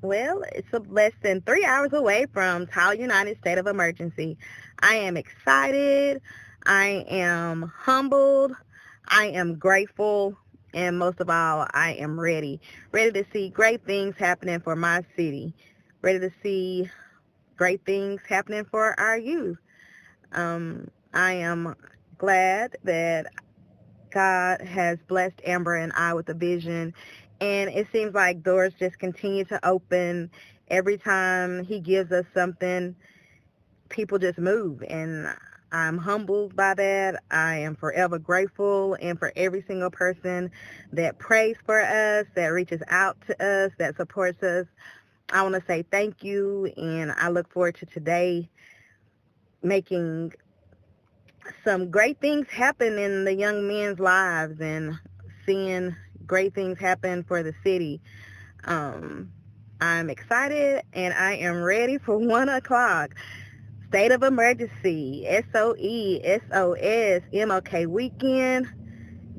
Well, it's less than 3 hours away from Tyler United State of Emergency. I am excited. I am humbled. I am grateful. And most of all, I am ready. Ready to see great things happening for my city. Ready to see great things happening for our youth. I am glad that God has blessed Amber and I with a vision, and it seems like doors just continue to open. Every time he gives us something, people just move, and I'm humbled by that. I am forever grateful, and for every single person that prays for us, that reaches out to us, that supports us, I want to say thank you, and I look forward to today making some great things happen in the young men's lives and seeing great things happen for the city. Um, I'm excited and I am ready for 1 o'clock. State of Emergency, SOE, SOS, MLK weekend,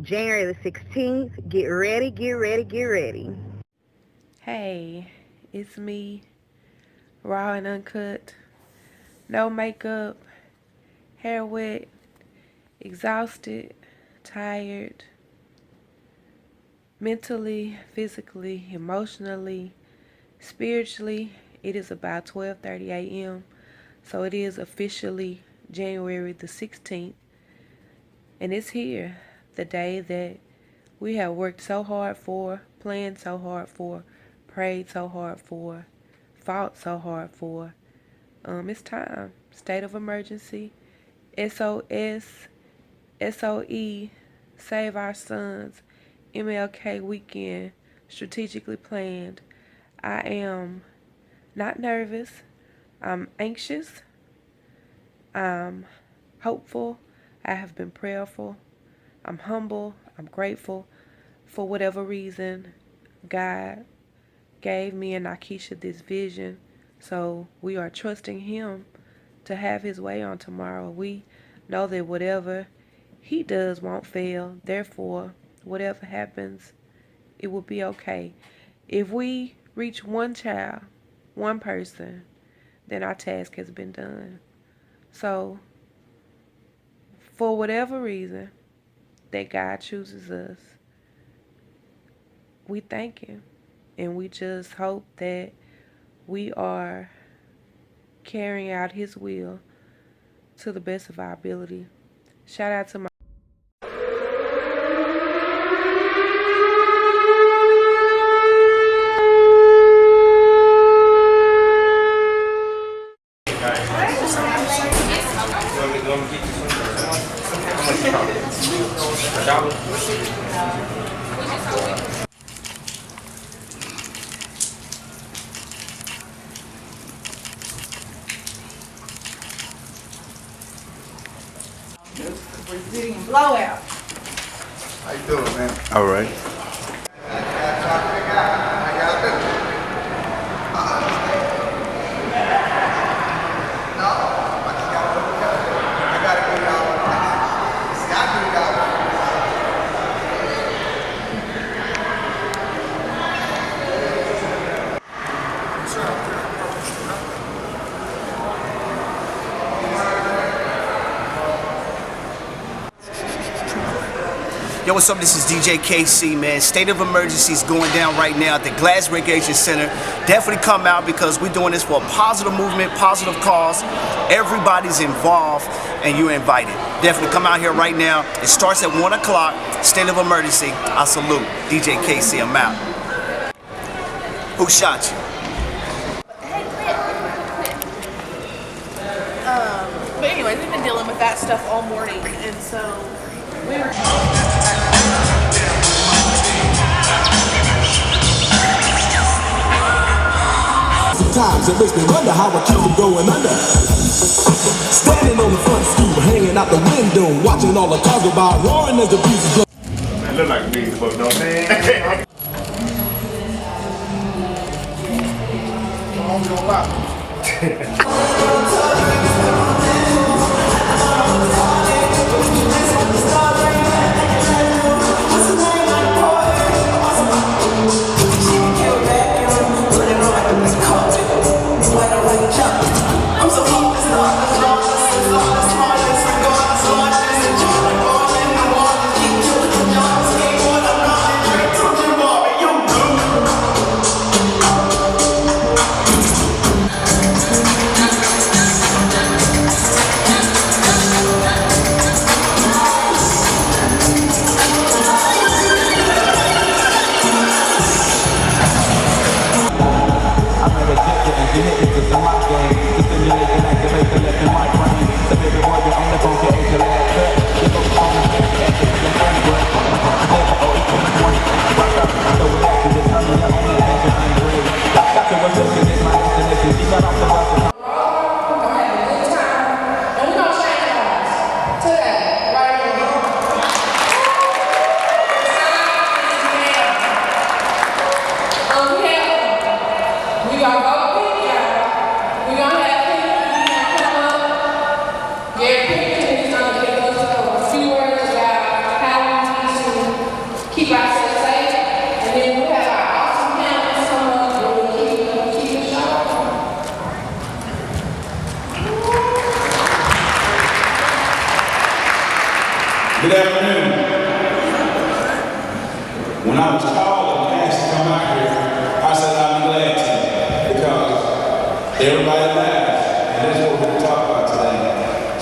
January the 16th. Get ready, get ready, get ready. Hey, it's me, raw and uncut, no makeup, hair wet, exhausted, tired, mentally, physically, emotionally, spiritually. It is about 12:30 a.m. So it is officially January the 16th, and it's here, the day that we have worked so hard for, planned so hard for, prayed so hard for, fought so hard for. It's time. State of emergency. SOS, SOE, Save Our Sons, MLK weekend, strategically planned. I am not nervous. I'm anxious. I'm hopeful. I have been prayerful. I'm humble. I'm grateful. For whatever reason, God gave me and Nakisha this vision. So we are trusting Him to have His way on tomorrow. We know that whatever He does won't fail. Therefore, whatever happens, it will be okay. If we reach one child, one person, then our task has been done. So, for whatever reason that God chooses us, we thank Him. And we just hope that we are carrying out His will to the best of our ability. Shout out to my Brazilian blowout. How you doing, man? All right. Yo, what's up? This is DJ KC, man. State of emergency is going down right now at the Glass Recreation Center. Definitely come out because we're doing this for a positive movement, positive cause. Everybody's involved and you're invited. Definitely come out here right now. It starts at 1 o'clock. State of emergency. I salute. DJ KC, I'm out. Who shot you? But anyways, we've been dealing with that stuff all morning, and so we were. Sometimes it makes me wonder how I keep from going under. Standing on the front stoop, hanging out the window, watching all the cars go by, roaring as the breeze is blowing. Man, look like a big book, don't man? gonna go to y'all. We're gonna have people come up. Gary Pickens is gonna give us a few words about how we need to keep ourselves safe. And then we'll have our awesome panelists come up and we'll keep the show going. Good afternoon. When I was called and asked to come out here, I said I'd be glad to, because everybody laughs, and that's what we're going to talk about today.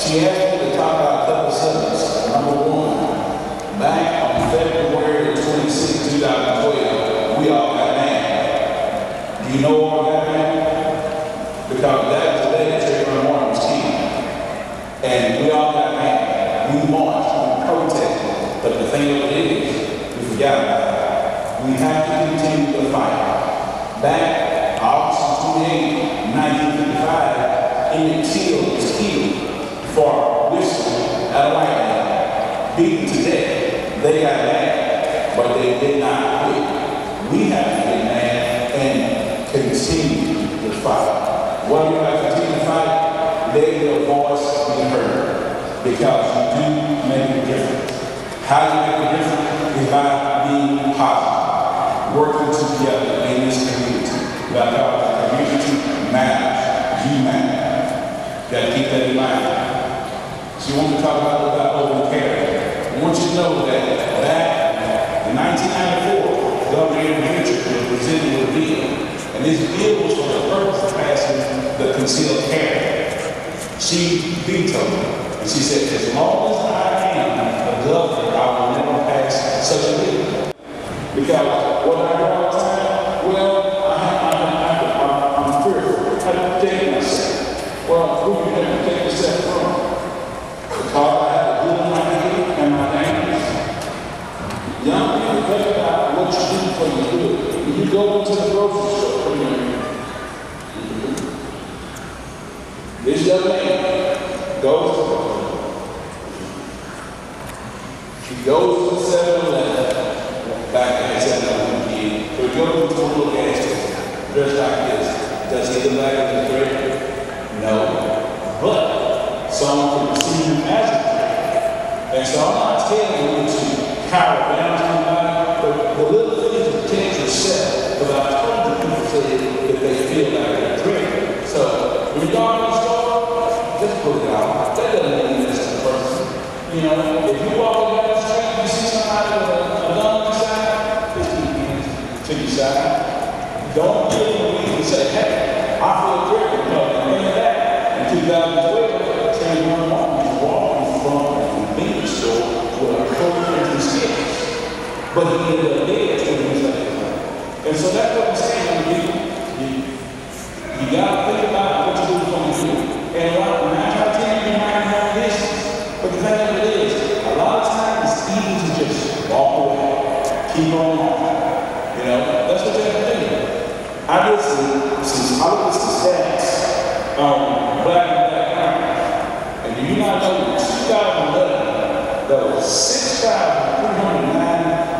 She asked me to talk about a couple of subjects. Number one, back on February 26, 2012, we all got mad. Do you know all got mad? Because that was the day that Trayvon Martin was killed. And we all got mad. We marched, we protested, but the thing of it is, we forgot about it. We have to continue the fight. Back August 28, 1955, Emmett Till was killed for whistling at a white man, beaten to death. They got mad, but they did not quit. We have to get mad and continue the fight. What do you have to continue the fight? Let your voice be heard, because you do make a difference. How do you make a difference? Is by being positive, working together in this community. Like our community matters, you matter. Got to keep that in mind. So you want to talk about open carry. I want you to know that back in 1994, Governor Andrew Richard was presented with a bill, and this bill was for the purpose of passing the concealed carry. She vetoed it, and she said, as long as I am a governor, I will never pass such a bill. Because what I do all the time, well, I'm fearful. I protect myself. Well, who can I protect myself from? Because I have a good in my head and my neighbors. Young people, think about what you do for your good. When you go into the grocery store, this young lady goes to the She goes to the 7-Eleven, back in the 7-Eleven kid, but goes to a little gas station, dressed like this. Does he look like a threat? No. But someone can perceive him as a threat. And so I'm not telling you to cower down to somebody, but the little things to protect yourself, because I've told you people say that they feel like they're a threat. So when you go to the store, just put it out. That doesn't mean that's the person. You know, if you walk down the street, you see somebody with a gun on the side, just keep hands to your side. Don't get in the weeds and say, hey, I feel threatened, but in that, in 2012, Trayvon Martin was walking from a convenience store with a cold-drinking skills. But he ended up dead 2 years later. And so that's what I'm saying to you. You got to think about what you do from you. And right, when I try to tell you, you might have this, but the thing of it is, a lot of times it's easy to just walk away, keep on walking. You know, that's what you have to do. Obviously, since I look at the stats on black and black crime, and do you not know in 2011, there were 6,309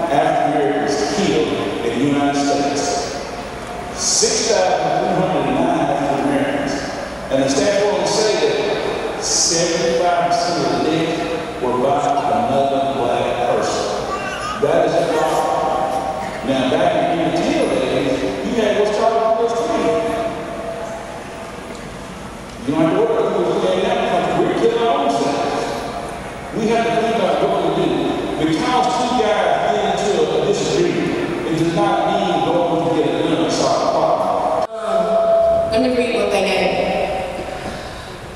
African Americans killed in the United States. 6,309 African Americans. And the stats only say that 75% of the deaths were by another black person. That is a problem. Now, back in the Till days, you had what's called the first thing. You don't have to worry about who was getting out because we're killing our own selves. We have to think about what we do. Because two guys get into a disagreement, it does not mean going to get a gun and solve the problem. Let me read what they gave me.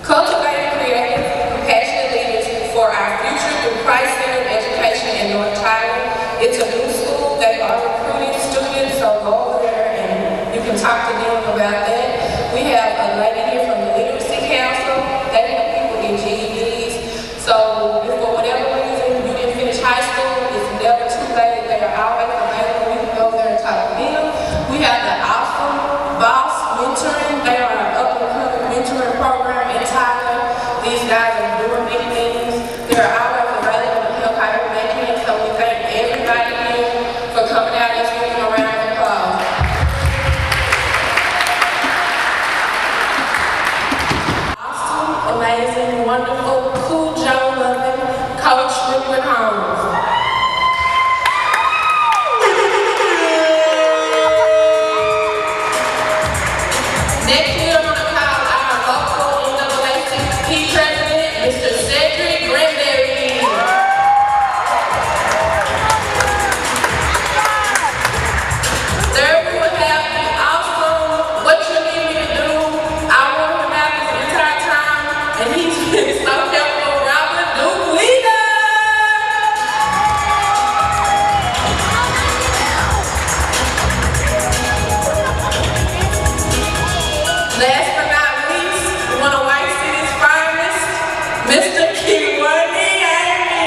Cultivating creative, compassionate leaders for our future through Christ-centered education in North Tyler. It's a new school. They are recruiting students, so go over there and you can talk to them about that. We have a lady here from the Literacy Council. They help people get GEDs. So if for whatever reason you didn't finish high school, it's never too late. They are always available. We can go there and talk to them. We have the Awesome Boss Mentoring. They are an up-and-coming mentoring program in Tyler. These guys are doing big things. They're always available to help however they can. So we thank everybody here for coming out. Let's give them a round of applause. Next we are going to call our local NAACP president, Mr. Cedric Granberry. Third, we will have the awesome What You Need Me to Do. I want him out this entire time, and he's been so helpful, Robert Duquita. Last but not least, one of White City's finest, Mr. Kiwani Amy.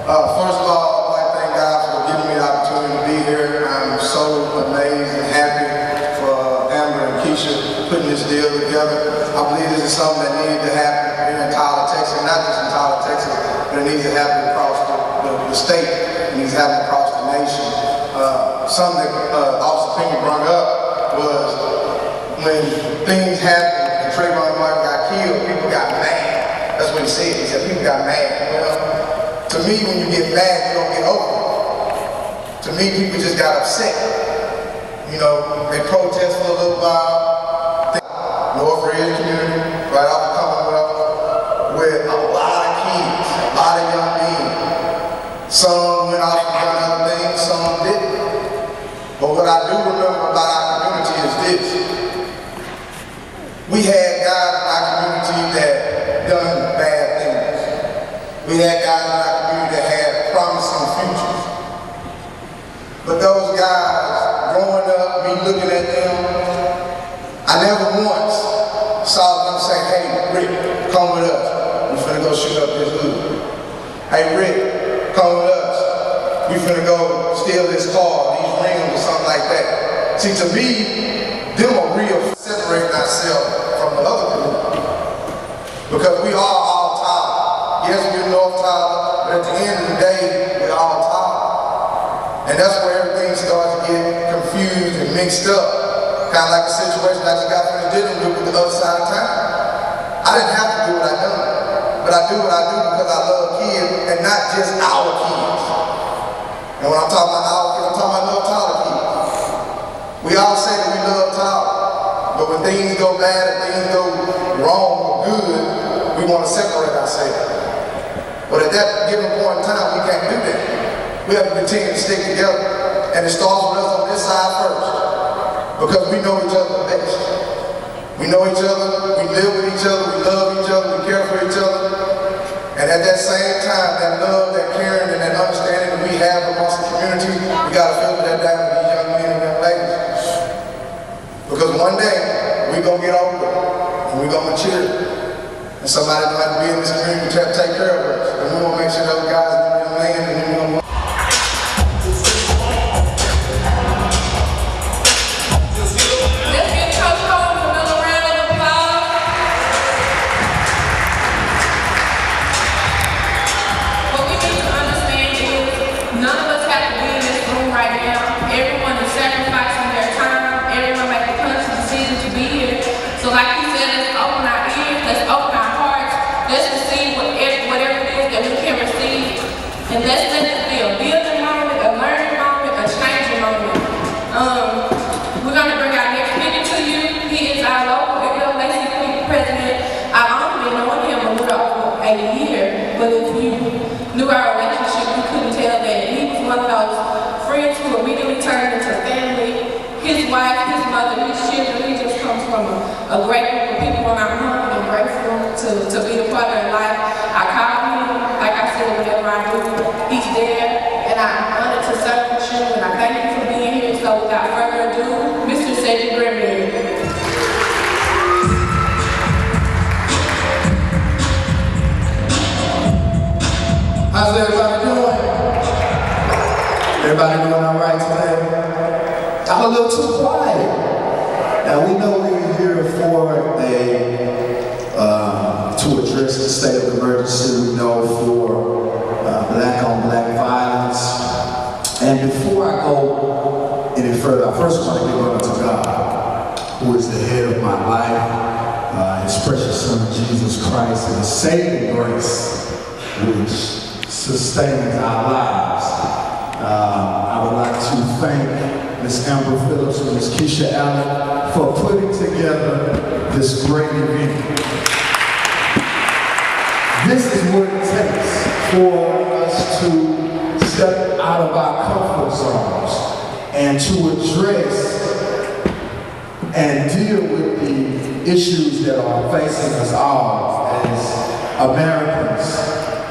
First of all, I'd like to thank God for giving me the opportunity to be here. I'm so amazed and happy for Amber and Keisha putting this deal together. I believe this is something that needed to happen here in Tyler, Texas, not just in Tyler, Texas, but it needs to happen across the state. It needs to happen across the nation. Something that Officer Pinckney brought up was when things happened and Trayvon Martin got killed, people got mad. That's what he said. He said people got mad. Well, to me, when you get mad, you don't get over it. To me, people just got upset. You know, they protest for a little while. North Ridge community, right off the Commonwealth, with a lot of kids, a lot of young men. Some went off and done other things, some didn't. But what I do remember about our community is this. We had guys in our community that done bad things. We had guys in our community that had promising futures. But those guys, growing up, me looking at them, I never once saw them say, hey, Rick, come with us. We finna go shoot up this hood. Hey, Rick, come with us. We finna go steal this car, these rims or something like that. See, to me, them are real separating ourselves from the other community. Because we are all Tyler. Yes, we're North Tyler, but at the end of the day, we're all Tyler. And that's where everything starts to get confused and mixed up. Kind of like the situation I just got finished dealing with the other side of town. I didn't have to do what I done, but I do what I do because I love kids and not just our kids. And when I'm talking about our kids, I'm talking about North Tyler kids. We all say that we love Tyler, but when things go bad and things go wrong or good, we want to separate ourselves. But at that given point in time, we can't do that. We have to continue to stick together, and it starts with us on this side first. Because we know each other the best. We know each other, we live with each other, we love each other, we care for each other. And at that same time, that love, that caring, and that understanding that we have amongst the community, we gotta filter that down to these young men and young ladies. Because one day, we're gonna get older, and we're gonna mature. And somebody's gonna have to be in this community to take care of us. And we wanna make sure those guys and young men and young women. And let's let it be a building moment, a learning moment, a changing moment. We're going to bring our next speaker to you. He is our local NAACP president. I've only been knowing him a little over a year, but if you knew our relationship, you couldn't tell that he was one of those friends who immediately turned into family. His wife, his mother, his children, he just comes from a great group of people, and I'm humbled and grateful to be a part of their life. I call him, like I said, whenever I do, he's there, and I'm honored to serve with you, and I thank you for being here. So without further ado, Mr. Cedric Granberry. How's everybody doing? Everybody doing all right today? I'm a little too quiet. Now we know we're here for to address the state of emergency. We know for black on black violence. And before I go any further, I first want to give honor to God, who is the head of my life, His precious Son, Jesus Christ, and His saving grace, which sustains our lives. I would like to thank Ms. Amber Phillips and Ms. Keisha Allen for putting together this great event. This is what it takes for us to step out of our comfort zones and to address and deal with the issues that are facing us all as Americans,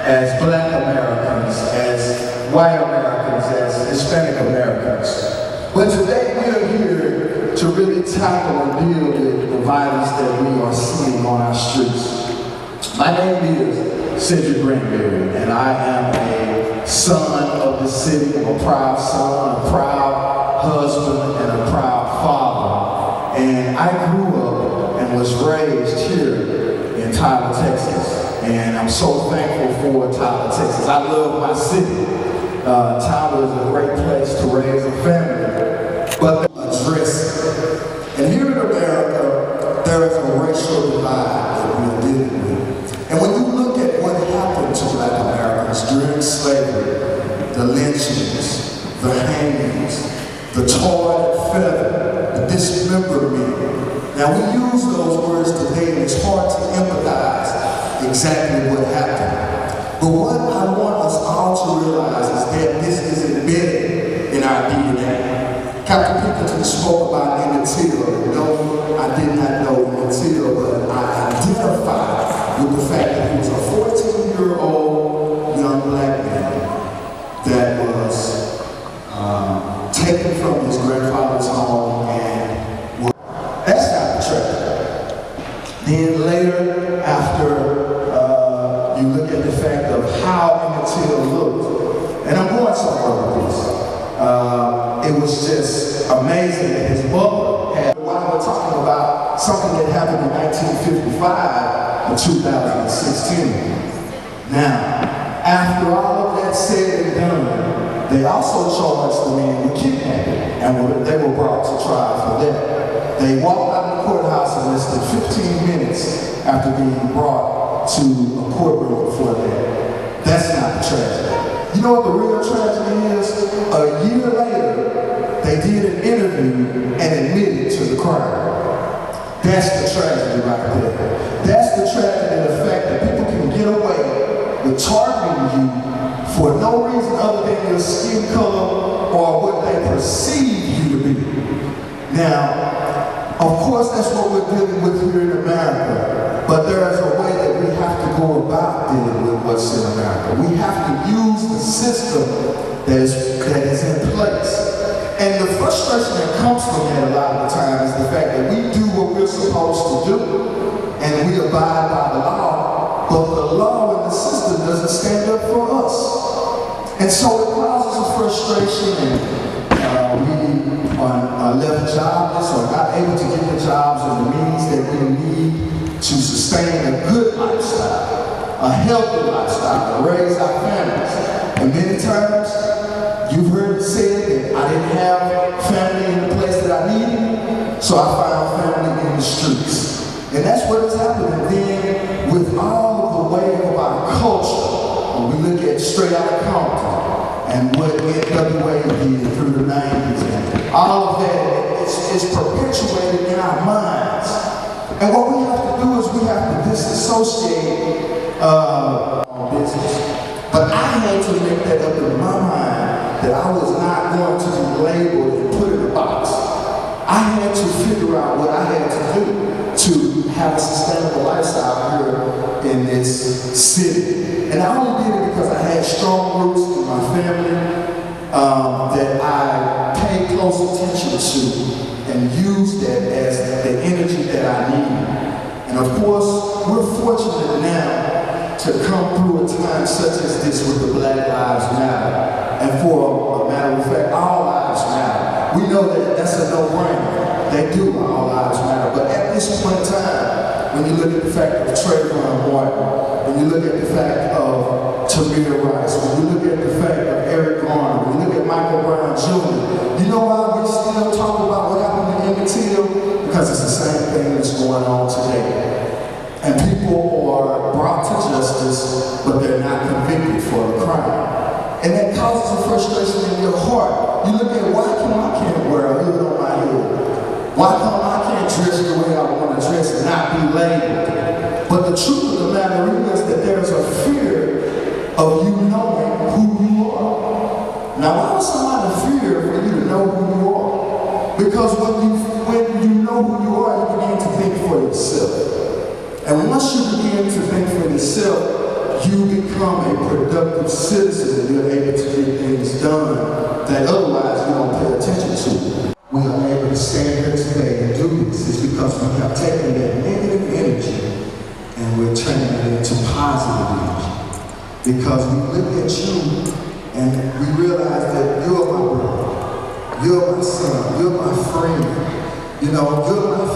as Black Americans, as white Americans, as Hispanic Americans. But today we are here to really tackle and deal with the violence that we are seeing on our streets. My name is Cedric Granberry, and I am a son of the city. I'm a proud son, a proud husband, and a proud father. And I grew up and was raised here in Tyler, Texas. And I'm so thankful for Tyler, Texas. I love my city. Tyler is a great place to raise a family. But address it. And here in America, there is a racial divide that we're dealing with. And when you look at what happened to Black Americans during slavery, the lynchings, the hangings, the tar and feather, the dismemberment. Now we use those words today and it's hard to empathize exactly what happened. But what I want us all to realize is that this is embedded in our DNA. Captain Pinkerton spoke about Emmett Till. No, I did not know Emmett Till, but I identified with the fact that he was a 14-year-old young Black man that was taken from his grandfather's home and that's not the track. Then later, after you look at the fact of how Emmett Till looked, and I'm going somewhere with this, it was just amazing that his mother had, while we're talking about something that happened in 1955 and 2016. Now, after all of that said and done, they also charged the men with kidnapping, and they were brought to trial for that. They walked out of the courthouse in less than 15 minutes after being brought to a courtroom for that. That's not the tragedy. You know what the real tragedy is? A year later, they did an interview and admitted to the crime. That's the tragedy right there. That's the tragedy, the fact that people can get away with targeting you for no reason other than your skin color or what they perceive you to be. Now, of course, that's what we're dealing with here in America, but there is a way that we have to go about dealing with what's in America. We have to use the system that is in place. And the frustration that comes from that a lot of the time is the fact that we do what we're supposed to do, and we abide by the law, but the law and the system doesn't stand up for us. And so it causes a frustration, and we are left jobless or not able to get the jobs and the means that we need to sustain a good lifestyle, a healthy lifestyle, to raise our families. And many times, you've heard it said that I didn't have family in the place that I needed, so I found family in the streets. And that's what is happening then with all of the wave of our culture. When we look at Straight Outta Compton and what NWA did through the 90s, and all of that is perpetuated in our minds. And what we have to do is we have to disassociate business. But I had to make that up in my mind that I was not going to be labeled and put in a box. I had to figure out what I had to do to have a sustainable lifestyle here in this city. And I only did it because I had strong roots in my family that I paid close attention to and used that as the energy that I needed. And of course, we're fortunate now to come through a time such as this with the Black Lives Matter. And for a matter of fact, all lives matter. We know that that's a no-brainer. They do, all lives matter. But at this point in time, when you look at the fact of Trayvon Martin, when you look at the fact of Tamir Rice, when you look at the fact of Eric Garner, when you look at Michael Brown Jr., you know why we still talk about what happened to Emmett Till? Because it's the same thing that's going on today. and people are brought to justice, but they're not convicted for the crime. And that causes a frustration in your heart. You look at why come I can't wear a hood on my head? Why come I can't dress the way I want to dress and not be labeled? But the truth of the matter is that there's a fear of you knowing who you are. Now, why would somebody fear for you to know who you are? Because when you know who you are, you begin to think for yourself. And once you begin to think for yourself, you become a productive citizen and you're able to get things done that otherwise you don't pay attention to. We are able to stand here today and do this is because we have taken that negative energy and we're turning it into positive energy. Because we look at you and we realize that you're my brother, you're my son, you're my friend, you're my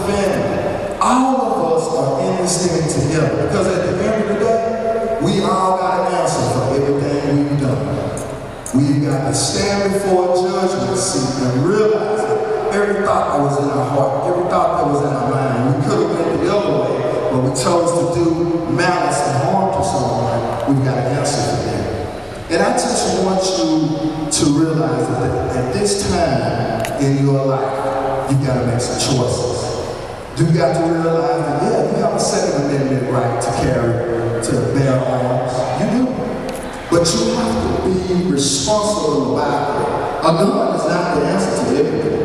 family. All of us are in this thing together because at the end of the day, we all got an answer for everything we've done. We've got to stand before a judgment seat and realize that every thought that was in our heart, every thought that was in our mind, we could have went the other way, but we chose to do malice and harm to someone. We've got an answer for that. And I just want you to realize that at this time in your life, you've got to make some choices. You've got to realize that, you have a Second Amendment right to bear arms. You do. But you have to be responsible about it. A gun is not the answer to everything.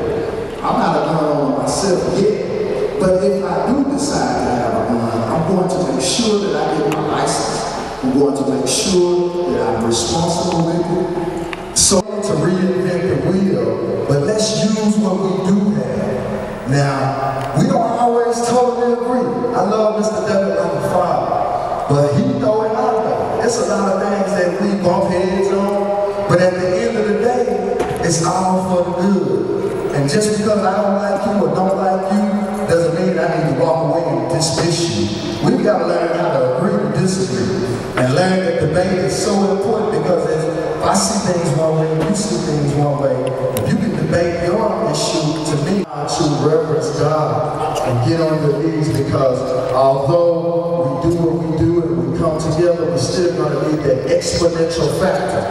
I'm not a gun owner myself yet. But if I do decide to have a gun, I'm going to make sure that I get my license. I'm going to make sure that I'm responsible with it. So to reinvent the wheel, but let's use what we do have. Now, we don't always totally agree. I love Mr. David Father, but he throw it out there. It's a lot of things that we bump heads on, but at the end of the day, it's all for the good. And just because I don't like you or don't like you, doesn't mean I need to walk away and dismiss you. We've got to learn how to agree to disagree, and learn that debate is so important because if I see things one way, you see things one way, if you can debate your issue, to me, to reverence God and get on your knees because although we do what we do and we come together, we're still going to need that exponential factor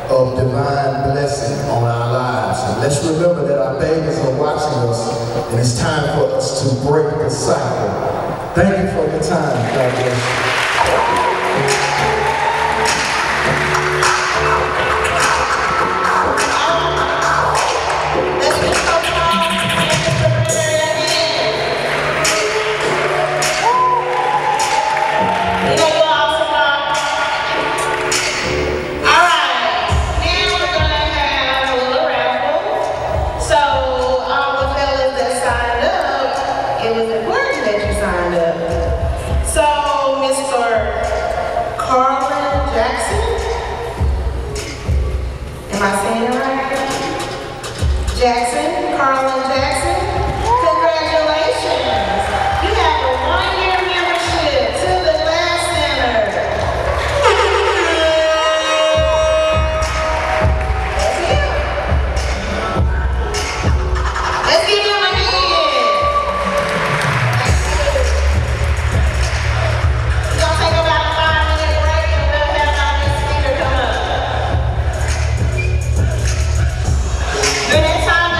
of divine blessing on our lives. And let's remember that our babies are watching us and it's time for us to break the cycle. Thank you for your time. God bless you. Jackson, Carlin Jackson, congratulations. You have a 1-year membership to the Glass Center. That's it. Let's give him a hand. We're going to take about a 5-minute break and we'll have our next speaker come up. During that time,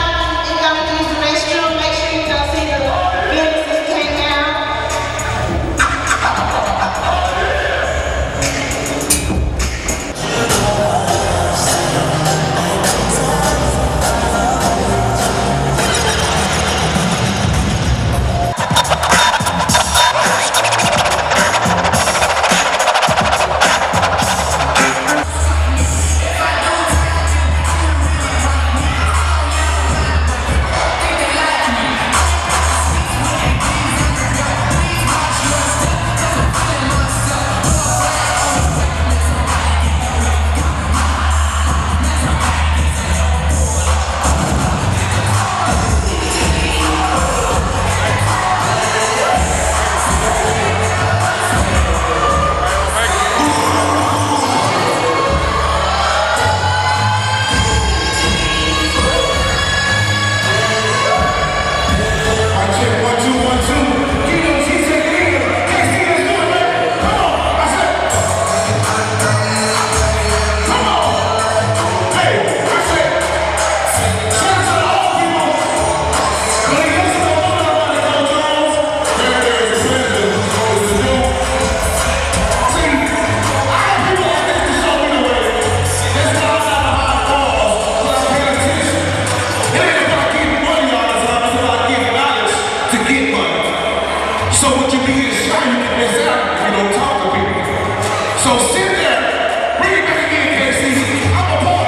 So sit there, bring it back again, KC. I'm a boy.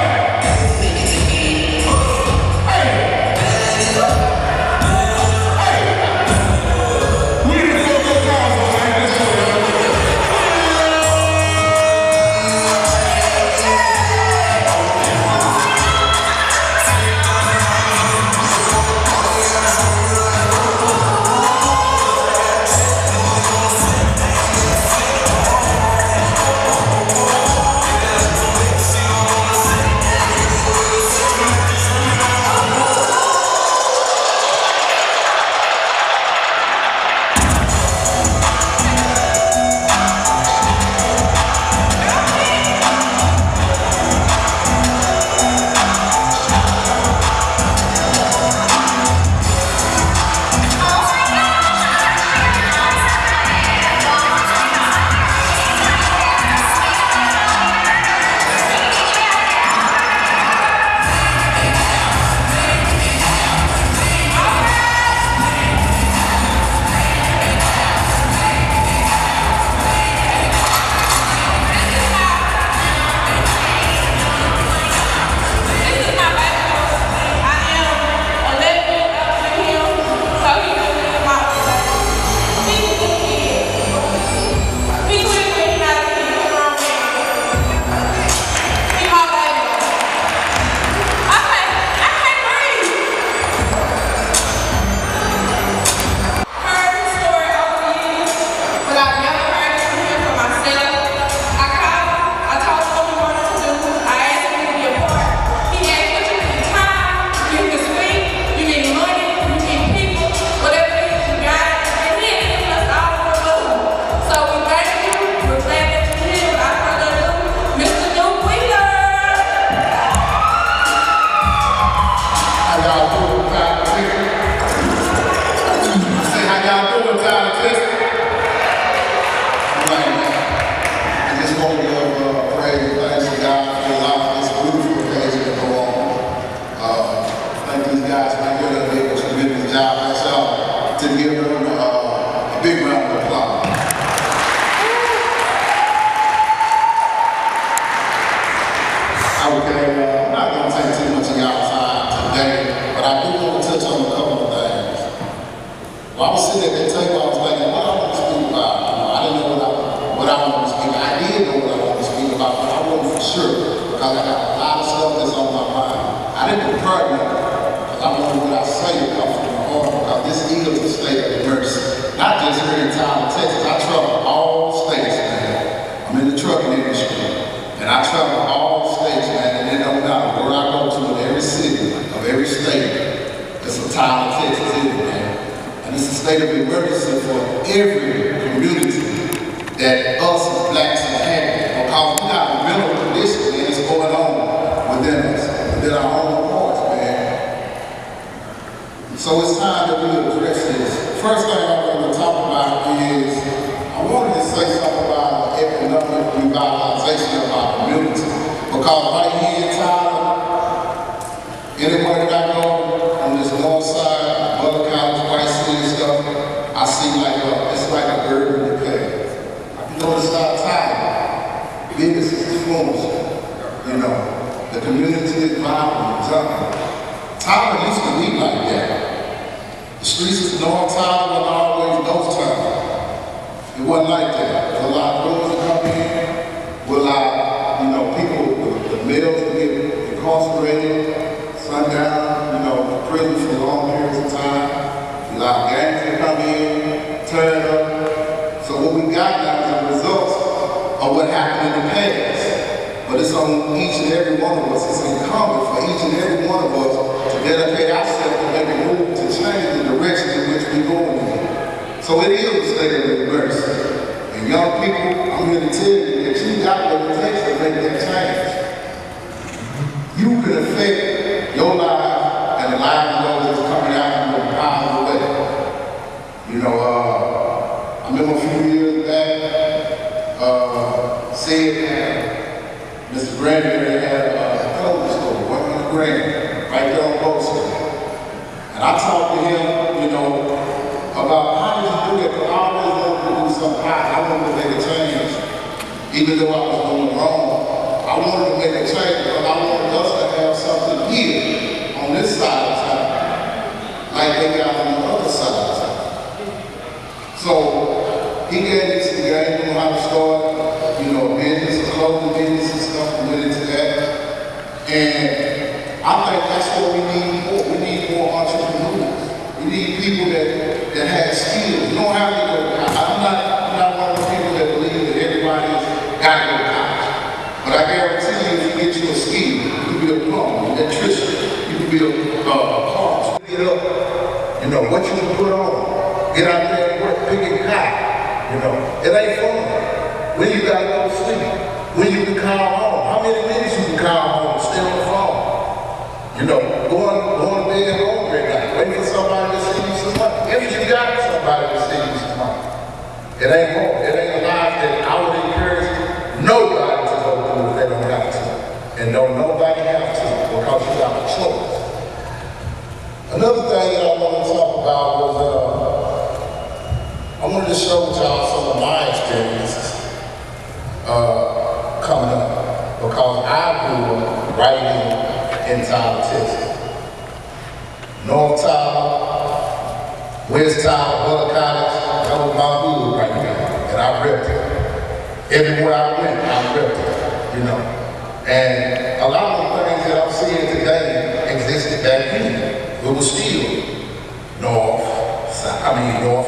about how did you do it? Because I always wanted to do something high. I wanted to make a change. even though I was doing wrong, I wanted to make a change because I wanted us to have something here on this side of town, like they got on the other side of town. So he gave me some game on how to start, you know, a business, a clothing business and stuff, and went into that. And I think that's what we need more. We need more entrepreneurs. We need people that have skills. You don't have to go to college. I'm not one of the people that believe that everybody's got to go to college. But I guarantee you, if you get you a skill, you can be a plumber, an electrician, you can be a carpenter. Get up, you know, what you can put on. Get out there and work, pick and pack. You know, it ain't fun. When you gotta go to sleep, when you can call home, how many minutes you can call home, stay on the phone. You know, going to bed home every night, waiting for somebody to send you some money. If you got somebody to send you some money, it ain't hard. It ain't a life that I would encourage nobody to go through if they don't have to. And don't nobody have to because you got a choice. Another thing that I want to talk about was I wanted to show y'all some of my experiences coming up because I grew up right in Tyler, Texas. North Tyler, West Tyler, Butler College, that was my hood right now, and I repped it. Everywhere I went, I repped it, you know. And a lot of the things that I'm seeing today existed back then. It was still north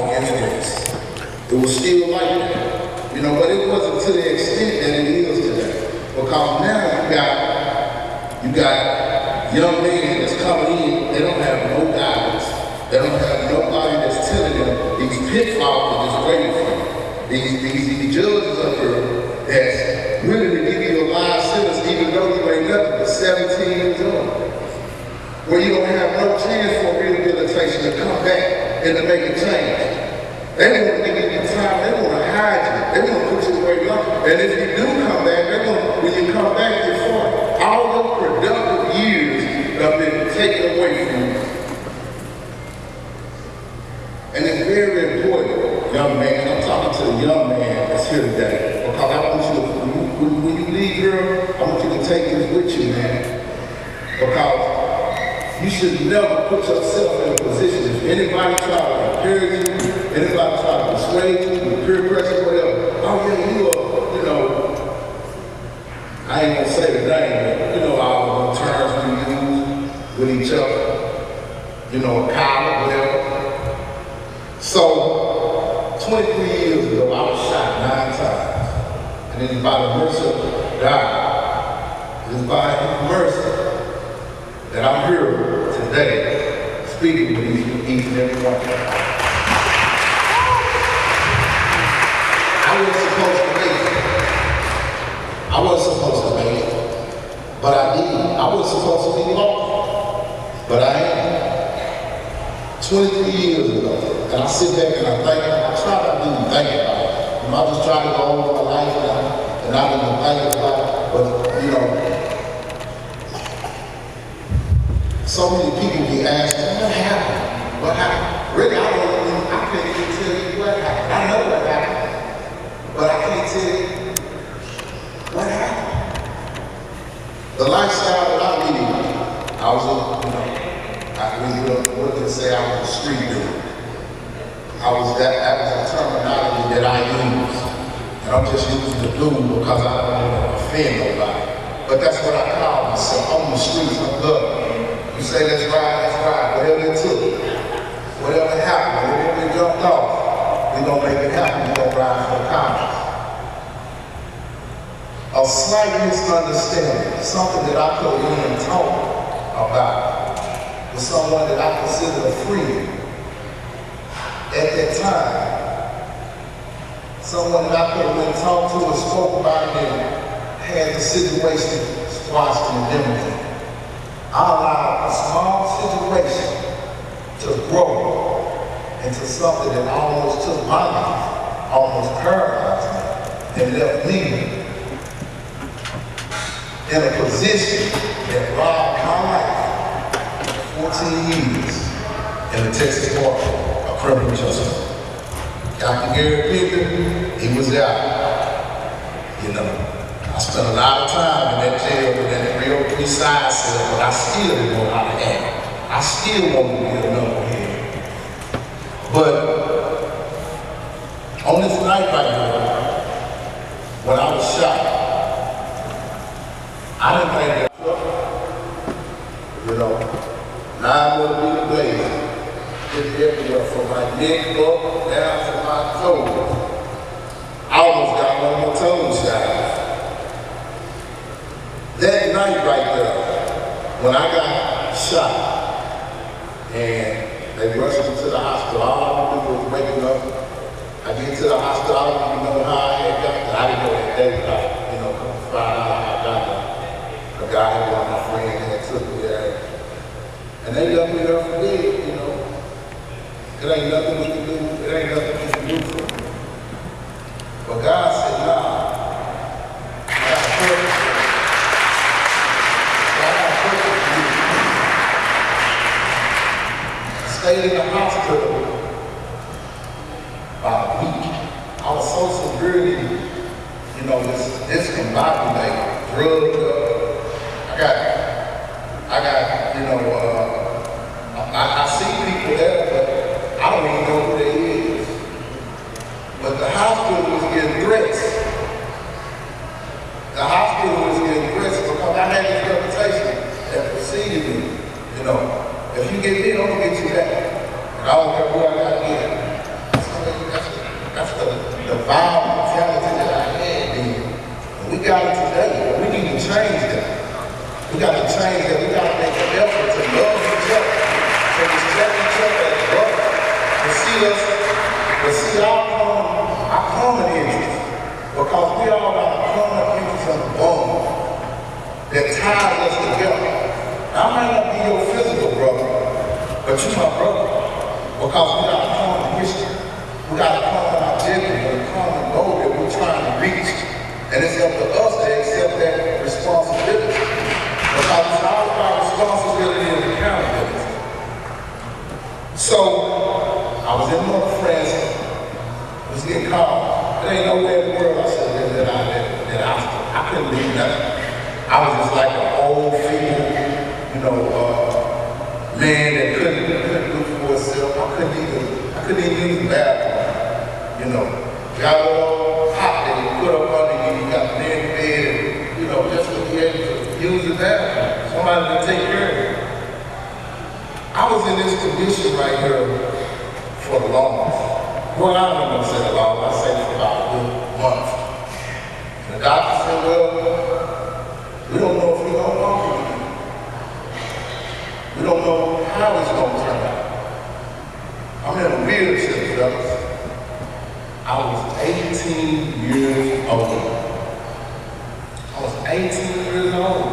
against west. It was still like that, you know, but it wasn't to the extent that it is today. Because now you got young men that's coming in, they don't have no guidance. They don't have nobody that's telling them these pitfalls that is waiting for them. These judges up here that's willing to give you a life sentence even though you ain't nothing but 17 years old. Where you don't have no chance for rehabilitation to come back and to make a change. They want to give you time, they want to hide you, they want to put you away long. And if you do come back, when you come back, you're fine. All those productive years have been taken away from you. And it's very important, young man, I'm talking to a young man that's here today, because I want you to, when you leave here, I want you to take this with you, man. Because you should never put yourself in a position, if anybody try to encourage you, anybody try to persuade you, peer pressure, whatever, oh yeah, you know, I ain't gonna say the name, but you know all the terms we use with each other, you know, a collar, whatever. So, 23 years ago, I was shot 9 times, and then by the mercy of God, it was by His mercy that I'm here today speaking with each and every one. I wasn't supposed to make it, but I did. I wasn't supposed to be long, but I am. 23 years ago, and I sit back and I think, I try not to even think about it. I just try to go over my life and not even think about it, but you know, so many people get asked, what happened? What happened? Really, I can't even tell you what happened. I know what happened, but I can't tell you what happened. The lifestyle that I lived, I was what can say, I was a street dude. That was a terminology that I use. And I'm just using the blue because I don't want to offend nobody. But that's what I call myself. I'm on the streets, I'm good. You say, let's ride, whatever it took, whatever happened, whatever we jumped off, we're going to make it happen, we're going to ride for the Congress. A slight misunderstanding, something that I could have been taught about, was someone that I considered a friend at that time. Someone that I could have been talked to and spoke about and had the situation squashed and eliminated. I allowed a small situation to grow into something that almost took my life, almost paralyzed me, and left me in a position that robbed my life 14 years in the Texas Department of Criminal Justice. Dr. Gary Pinkett, he was out. You know, I spent a lot of time in that jail with that 303 side cell, but I still didn't know how to act. I still wanted to be a knucklehead. But on this night right here, when I was shot, I didn't think that, you know, 9mm blade, hit everywhere from my neck up down to my toes. I almost got one more toe shot. That night right there, when I got shot, and they rushed me to the hospital, all I wanted to do was waking up. I get to the hospital, I don't even know how I had got there. I didn't know that day, but I, you know, come to find out how I got there. A guy, one of my friends, that took me there. And they left me there for dead, you know. It ain't nothing we can do, it ain't nothing we can do for me. But God said, nah, I got a purpose for you. I got a purpose for you. I stayed in the hospital about a week. I was so severely, you know, discombobulated, drugged up. I got, you know, I see people there, but I don't even know who they is. But the hospital was getting threats. The hospital was getting threats because I had this reputation that preceded me. You know, if you get me, I'm gonna get you back. And I don't care who I gotta get. That's the vile mentality that I had then. And we got it today, but we need to change that. We got to change that. We got to make an effort to love each other, to respect each other as brothers, to see us, to see our common interests, because we all got a common interest in the bond that ties us together. I might not be your physical brother, but you're my brother, because we got a common history, we got a common objective, and a common goal that we're trying to reach, and it's up to us to accept that responsibility. Because it's all about responsibility and accountability. So, I was in North France, was getting called. There ain't nowhere in the world I said that I couldn't leave nothing. I was just like an old feeble, you know, man that couldn't do for himself. I couldn't even use the bathroom. You know, got a little hot that you put up under you, you got the man in bed, you know, just to be able to use the bathroom. Somebody to take care of it. I was in this condition right here for the longest. Well, I don't even say the longest, I say for about a good month. And the doctor said, well, we don't know if we're going to walk with you. We don't know how it's going to turn out. I'm in a wheelchair, fellas. I was 18 years old. I was 18 years old.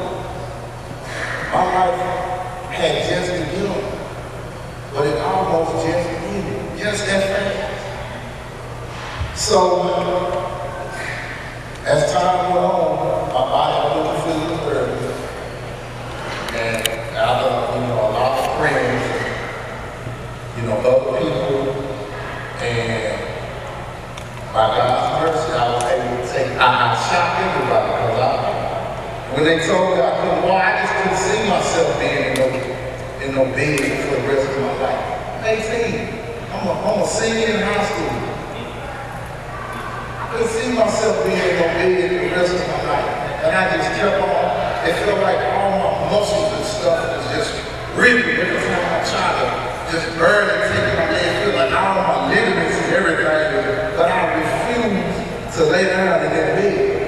My life had just begun, but it almost just ended, just that fast. So, as time went on, my body went to physical therapy, and after, you know, a lot of friends, you know, other people, and by God's mercy, I was able to take, I shocked everybody, because when they told me I couldn't walk, I just couldn't see myself being in no bed for the rest of my life. I'm 18. I'm a senior in high school. I couldn't see myself being in no bed for the rest of my life. And I just kept on. It felt like all my muscles and stuff was just ripping every time I tried to just burn and take my leg. It felt like all my ligaments and everything. But I refused to lay down in that bed.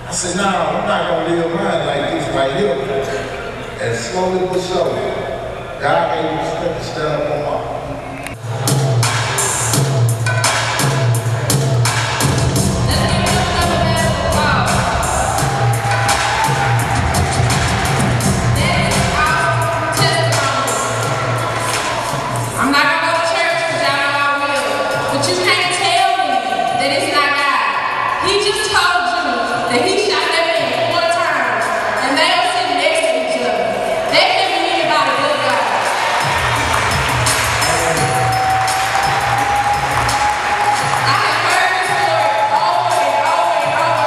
I said, no, I'm not going to live mine like this right here. And slowly but surely, God gave me the strength to stand up on my feet. I'm not going to go to church because y'all know I will. But you can't tell me that it's not God. He just told you that he shot that man 4 times, and they are sitting next to each other. They can't be anybody but God. I have heard this story over and over and over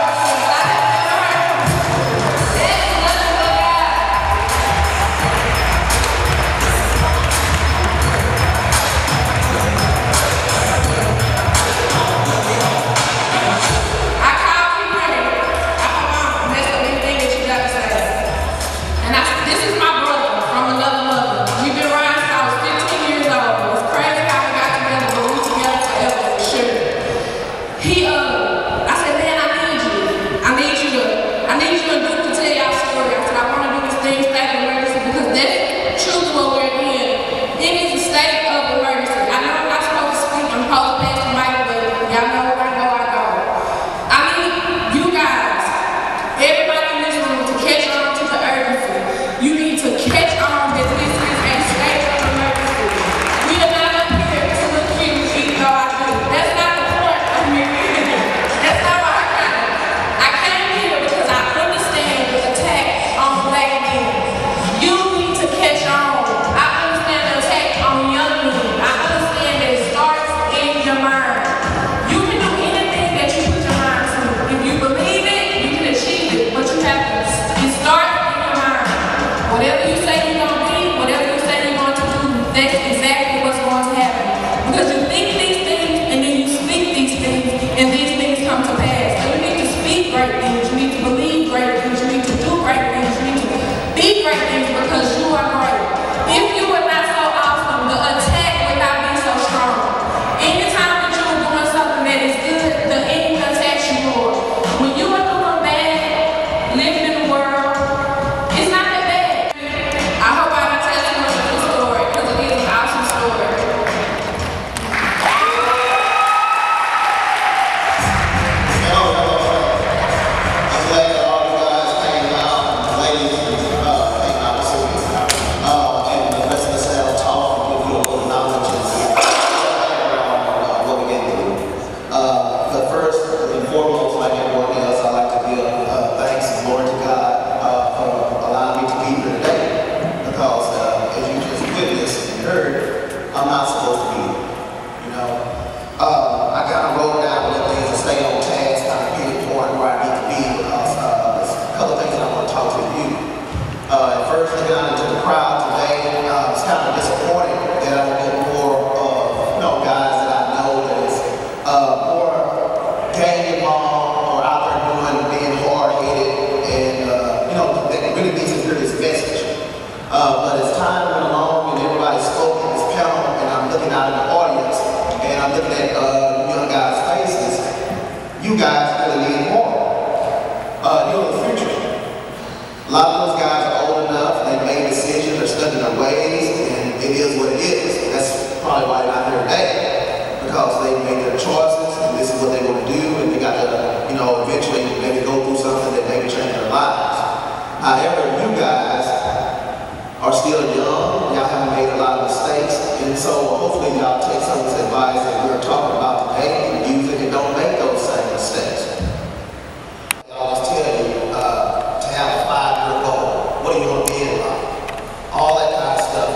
I said, man, I need you. I need you and Duke to tell y'all story. I said, I want to do this thing, state of emergency, because that's truly what we're in. It is a state of emergency. I know I'm not supposed to speak, I'm supposed to pass the mic, but y'all know where I go. I need you guys, everybody in this room, to catch on to the urgency. You need to catch on that this is a state of emergency. We are not up here to look cute, even though I do. That's not the point of me being here. That's not why I came. I came here because I understand the attack on black men. You need to catch on. I understand the attack on young men. I understand that it starts in your mind. You can do anything that you put your mind to. If you believe it, you can achieve it. But you have to, it starts in your mind. Whatever you say you're going to be, whatever you say you're going to do, that's exactly what's going to happen. Because you think these things, and then you speak these things, and these things come to pass. So you need to speak great things, you need to believe great things, you need to do great things, you need to be great things, because you are great. If you were not so awesome, the attack would not be so strong. Anytime that you are doing something that is good, the enemy attacks you more. When you are doing bad, living in the world, it's not that bad. I hope I don't tell too much of this story, because it is an awesome story. I'm glad that all you guys came out, the ladies came out to see me. And the rest of us have talked and give you a little knowledge and what we get through. But first and foremost, like everyone else, I like to give thanks and glory to God for allowing me to be here today. Because as you just witnessed and heard, I'm not supposed to be here. You know, I kind of wrote down what things to stay on task, kind of pinpoint where I need to be. Because there's a couple of things that I want to talk to you. At first, looking out into the crowd today, it's kind of disappointing that I don't get more guys that I know that is more gang involved or out there being hard-headed and, that really needs to hear this message. But as time went along and everybody spoke in this panel, and I'm looking out in the audience, and I'm looking at young guys' faces, you guys really need more. You're the future. A lot of those guys are old enough, they made decisions, they're studying their ways, and it is what it is. That's probably why they're not here today, because they made their choices, and this is what they want to do, and they got to, eventually maybe go through something that maybe change their lives. However, you guys are still young, y'all haven't made a lot of mistakes, and so hopefully y'all take some of this advice that we're talking about today and use it and don't make those same mistakes. I always tell you to have a 5-year goal. What do you want to be in life? All that kind of stuff.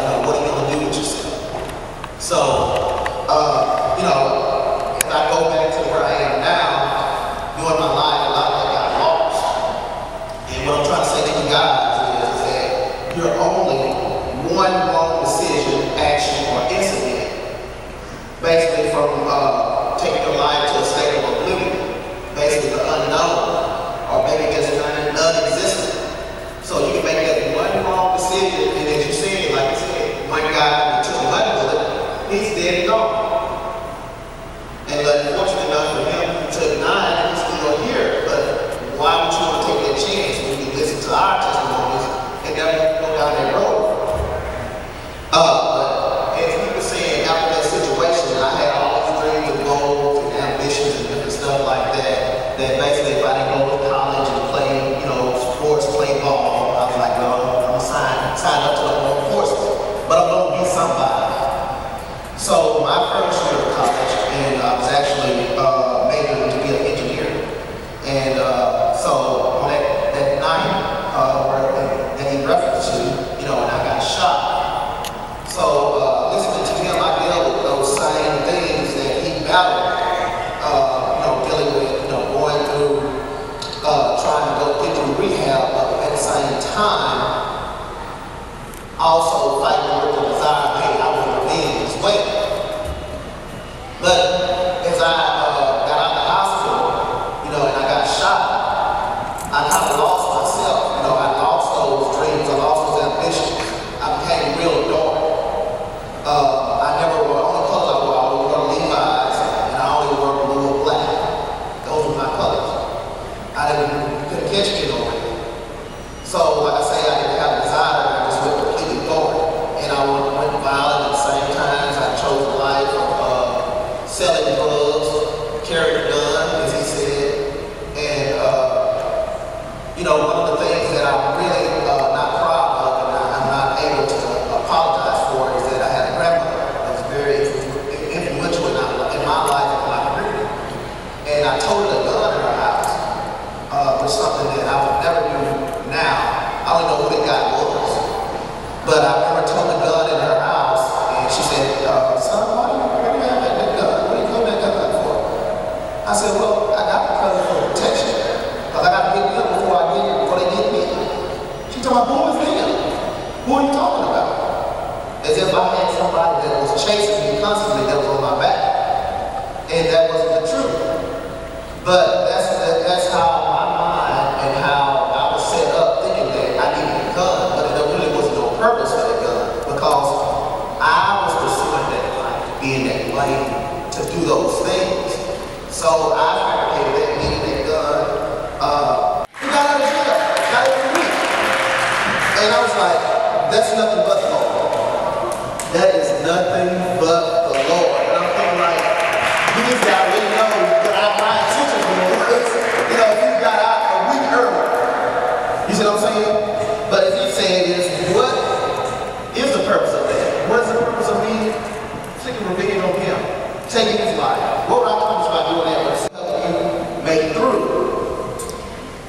one of the things that I'm really not proud of and I'm not able to apologize for is that I had a grandmother that was very influential in my life and my career. And I told her to gun in her house was something that I would never do now. I don't know who the guy was. But I remember told the gun in her house and she said, son, why do you have that gun? What are you coming that gun for? I said, well, I got the gun for protection. Because I got to get them before they get me. She told me, who is them? Who are you talking about? As if I had somebody that was chasing me constantly that was on my back. And that wasn't the truth. But that's how my mind and how I was set up thinking that I needed a gun, but there really wasn't no purpose for that gun because I was pursuing that life, being that way to do those things. So I fabricated that, needed that gun. We got out of jail, got every week. And I was like, that's nothing but the Lord. That is nothing but the Lord. And I'm thinking like, you just gotta really know that my intention was, if you got out a week early. You see what I'm saying? But as he's saying is, what is the purpose of that? What is the purpose of me seeking revenge on him? Taking his life. What would I accomplish by doing that? But helping you make it through.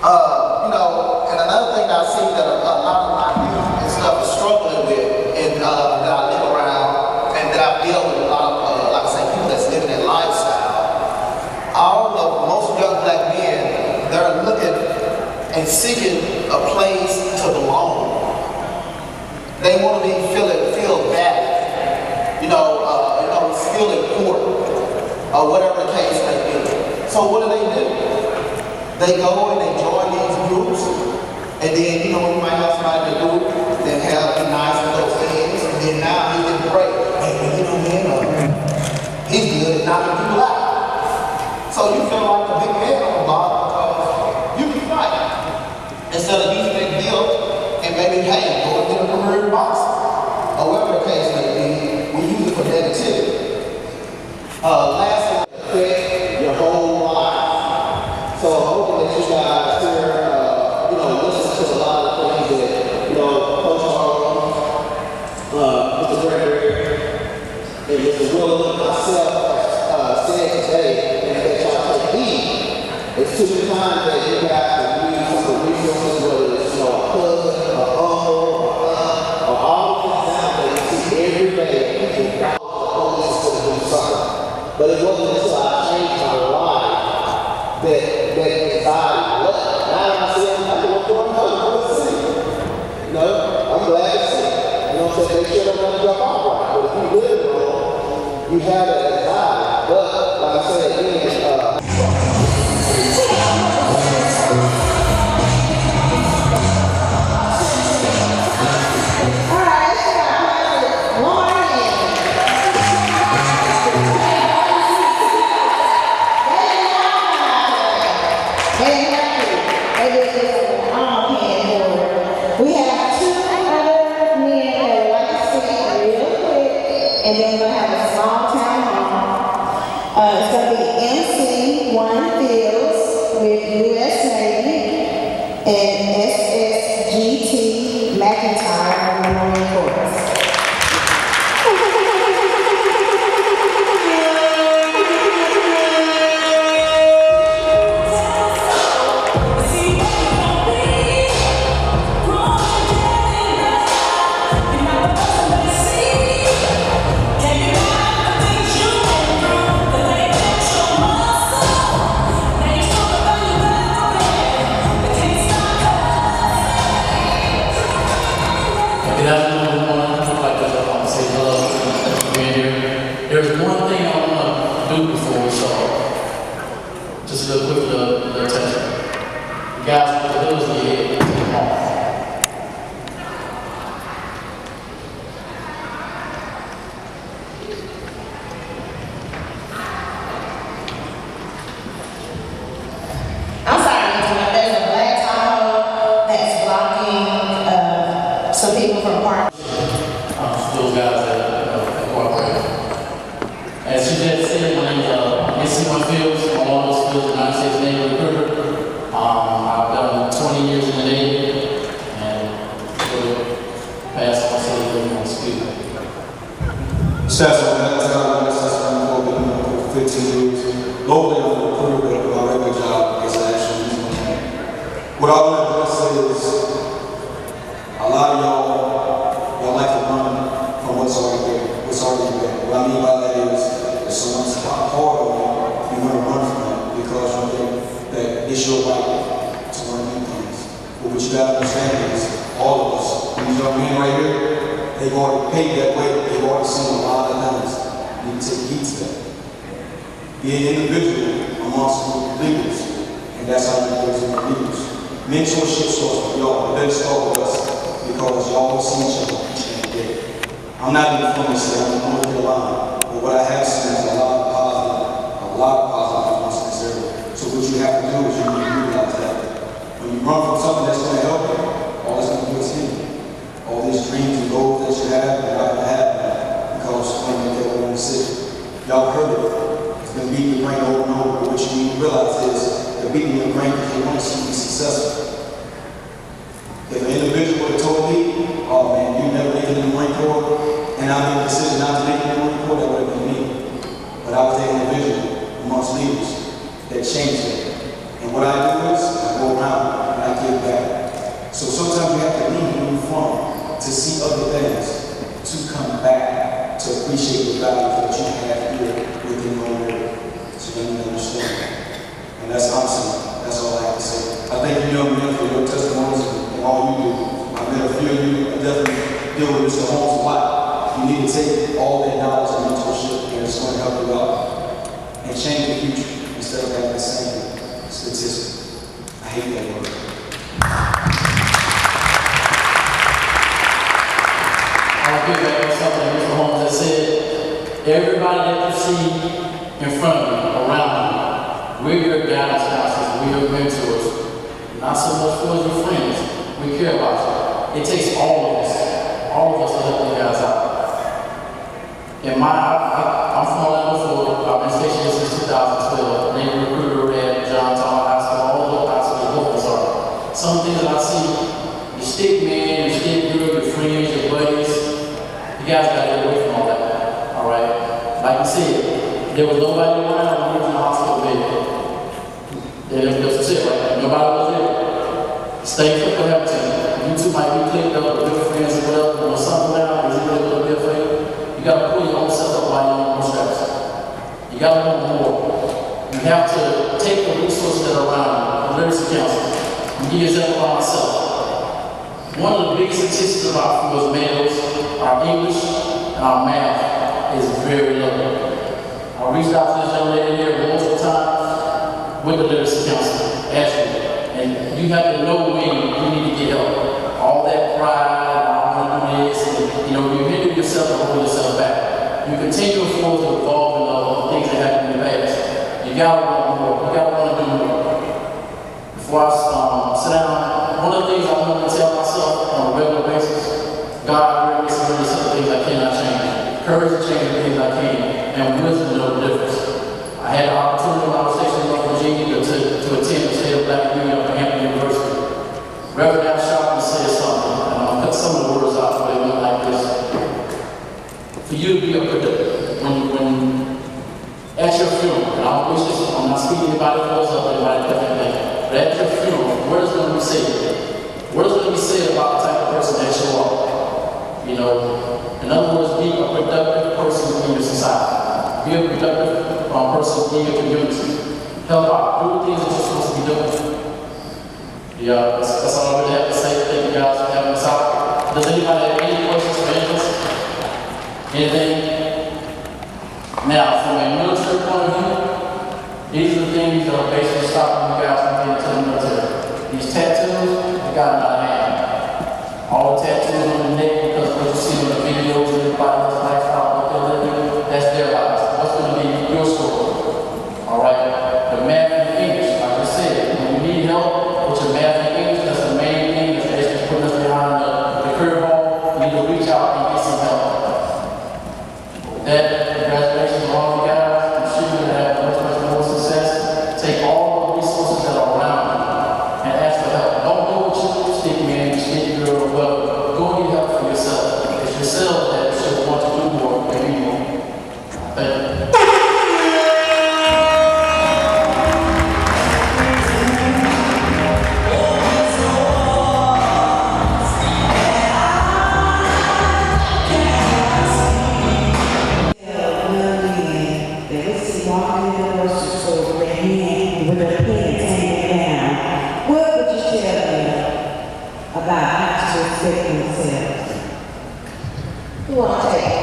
And another thing that I see that a lot of my youth and stuff is struggling with, and that I live around, and that I deal with a lot of, like I say, people that's living that lifestyle. Most young black men, they're looking and seeking a place to belong. They want to feel bad, feel important, or whatever the case may be. So what do? They go and they join these groups, and then, you might have somebody in the group that have nice with those things, and then now he's getting great. Hey, he's good at knocking people out. So you feel like the big man on the block because you can fight. Instead of using that guilt and maybe, hey, go and get a career in boxing, or whatever the case may be, we use it for negativity. Lastly, affect your whole life. So I'm hoping that you guys here, listen to a lot of things that, Coach Harlan, Mr. Gregory, and Mr. Will, and myself said today, and that y'all take heed. It's too many times that you guys can use some of the resources, whether it's, a cousin, an uncle, or aunt, or all the things out there you see every day, people follow the police to do something. But it wasn't until I changed my life that anxiety left. Now I see I'm what's going on. I'm glad to see. They should have done a job out right. But if you live wrong, you have that anxiety. But like I said again, and then we're going to have a small town hall. It's going to be MC Warren Fields with U.S. Navy and SSGT McIntyre from the Marine Corps. There's one thing I want to do before we start. Just a quick little test. You guys, what the hell is the head? Take them off. I'm sorry, there's a black Tahoe that's blocking some people from parking. Those guys that cooperate. As she just said, my name is MC Warren Fields. I'm on those fields, United States Navy recruiter. I've done 20 years in the Navy, and for the past, I say, living on speed. Shout out to that for 15 years. Locally, I'm a recruiter, but my regular job is actually what I want to address is a lot of y'all like to run from what's already there, what's already there. What I mean by that is if someone's hard on you, you want to run from them because you think that it's your right to run new things. But what you got to understand is all of us, these young men right here, they've already paid that way. They've already seen a lot of things. You need to take heed to that. Be an individual amongst the leaders, and that's how you get to the leaders. Mentorship starts with y'all. It better start with us because y'all will see each other each and every day. I'm not even from this area, I'm from North Carolina, but what I have seen is a lot of positive influence in this area. So what you have to do is you need to realize that when you run from something that's going to help you, all it's going to do is hinder you. All these dreams and goals that you have, they're not going to happen because when you get over in the city. Y'all heard it. It's been beating your brain over and over, but what you need to realize is they're beating your brain because they want to see you be successful. If an individual would have told me, oh man, you never made it in the Marine Corps, and I made a decision not to make it in the Marine Corps, that would have been me. But I was an individual amongst leaders that changed it. And what I do is, I go around and I give back. So sometimes you have to leave where you're from to see other things, to come back, to appreciate the value that you have here within your area. So you need to understand. And that's honestly, that's all I have to say. I thank you young men for your testimonies and all you do. I met a few of you, I definitely deal with Mr. Holmes a lot. You need to take all that knowledge and mentorship and it's going to help you out and change the future instead of having the same statistic. I hate that word. I'll give back on something Mr. Holmes has said. Everybody that you see in front of you, around you, we're your guidance counselors, we're your mentors. Not so much for your friends, we care about you. It takes all of us to help you guys out. I'm from Orlando, Florida. I've been stationed here since 2012. Navy recruiter at John Town High School, all the high school, both of us are. Some things that I see, your stick man, your stick girl, your friends, your buddies, you guys gotta get away from all that. Alright? Like you said, there was nobody around when you was in the hospital bed. That's it, right? Nobody was there. Stay for what happened to you. You two might be clicked up with your friends or whatever, or something now, is it really going to be a favor? You got to pull your own self up by your own straps. You got to want more. You have to take the resources that are around you, the literacy council, and give yourself by myself. One of the biggest statistics about for us males, our English and our math is very low. I reached out to this young lady here multiple times with the literacy council, actually. And you have to know when you need to get help. All that pride, I want to do this, and you hinder yourself and hold yourself back. You continue forward to evolve in things that happened in the past. You gotta want more. You gotta want to do more. Before I sit down, one of the things I want to tell myself on a regular basis, God, there are some things I cannot change. Courage to change the things I can, and wisdom to know the difference. I had the opportunity when I was stationed in North Virginia to attend the State of Black Community at Hampton University. Reverend Al Sharpton said something, and I'm going to cut some of the words out, but they went like this. For you to be a productive, when at your funeral, and I'm not speaking anybody close up, anybody different, but at your funeral, what is going to be said? What is going to be said about the type of person that you are? In other words, be a productive person in your society. Be a productive person in your community. Help out. Do the things that you're supposed to be doing. Yeah, that's all I really have to say. Thank you guys for having us out. Does anybody have any questions for us? Anything? Now, from a military point of view, these are the things that are basically stopping you guys from getting to the military. These tattoos, they got out of hand. All the tattoos on the neck, because what you see in the videos and everybody else's lifestyle, what they're living, that's their lives. What's going to be your story? Alright? The math and English, like I said, when you need help with your math and English, that's the main thing that's basically putting us behind the curveball. You need to reach out and get some help. That, congratulations to all you guys. I'm sure you're going to have much more success. Take all respecting themselves. Who want to take it?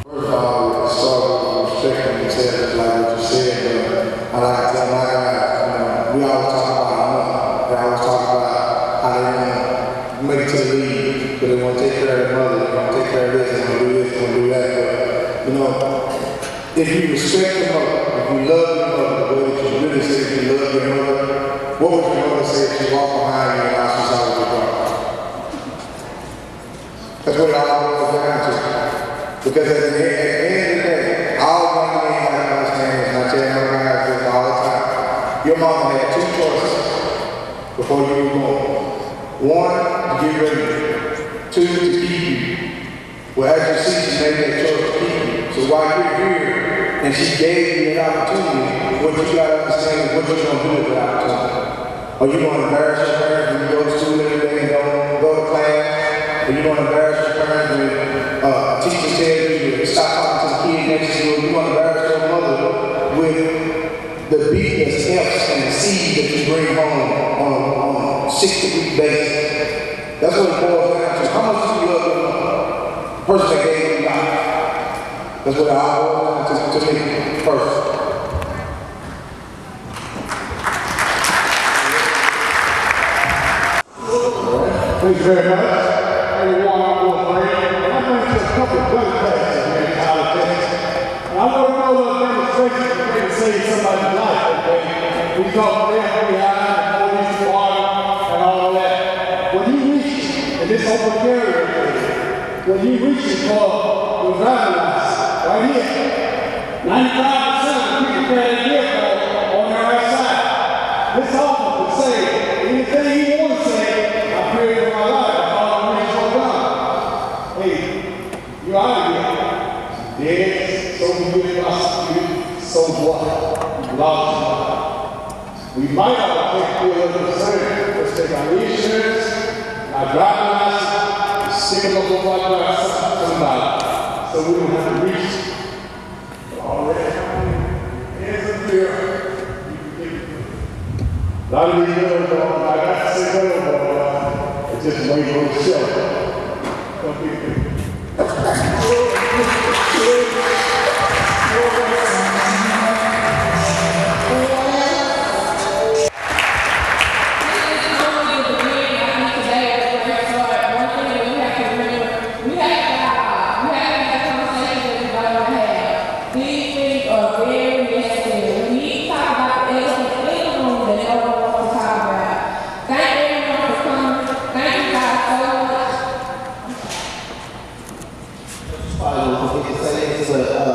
First of all, it started with respecting themselves, like what you said, but I like to tell my guys, we always talk about enough. They always talk about how they want to make it to the league, but they want to take care of their mother, they want to take care of this, they want to do this, they want to do that. But, you know, if you respect your mother, if you love your mother, the way that you really say if you love your mother, what would your mother say if she walked behind you and asked you how was your daughter? That's what it all boils down to. Because at the end of the day, all young men have to understand this, and I tell my guys this all the time. Your mama had two choices before you were born. One, to get ready. Two, to keep you. Well, as you see, she made that choice to keep you. So while you're here, and she gave you an opportunity, what you got to understand is what you're going to do with that opportunity. Are you going to embarrass your parents when you go to school every day and don't go to class? Are you going to embarrass your parents when teachers tell you to stop talking to the kid next to you? Are you going to embarrass your mother with the B's, F's, and the C's that you bring home on a 6-week basis? That's what it boils down to. How much do you love your mother? Person that gave you life. That's what I always want to me first. Thank you very much. Everyone, I'm going to bring. I'm going to a couple of gun classes here in College, Texas. And I want to know those demonstrations that they can save somebody's life, okay? We talk FBI, police, water, and all that. When you reach in this open area, when you reach for your driving license, right here, 95% of the people carry a vehicle on their right side. This officer can say anything he wants to say. I prayed for my life. I thought I reached for God. Hey, you're out of here. Yes, so good, prosecuted, so what? Lost. We might have to take care of the same. Let's take our insurance, our driving license, stick it up on our license, somebody. So we don't have to reach. All right. Hands up there. A lot of these girls, I got to say that, but just wait on the show. Come here.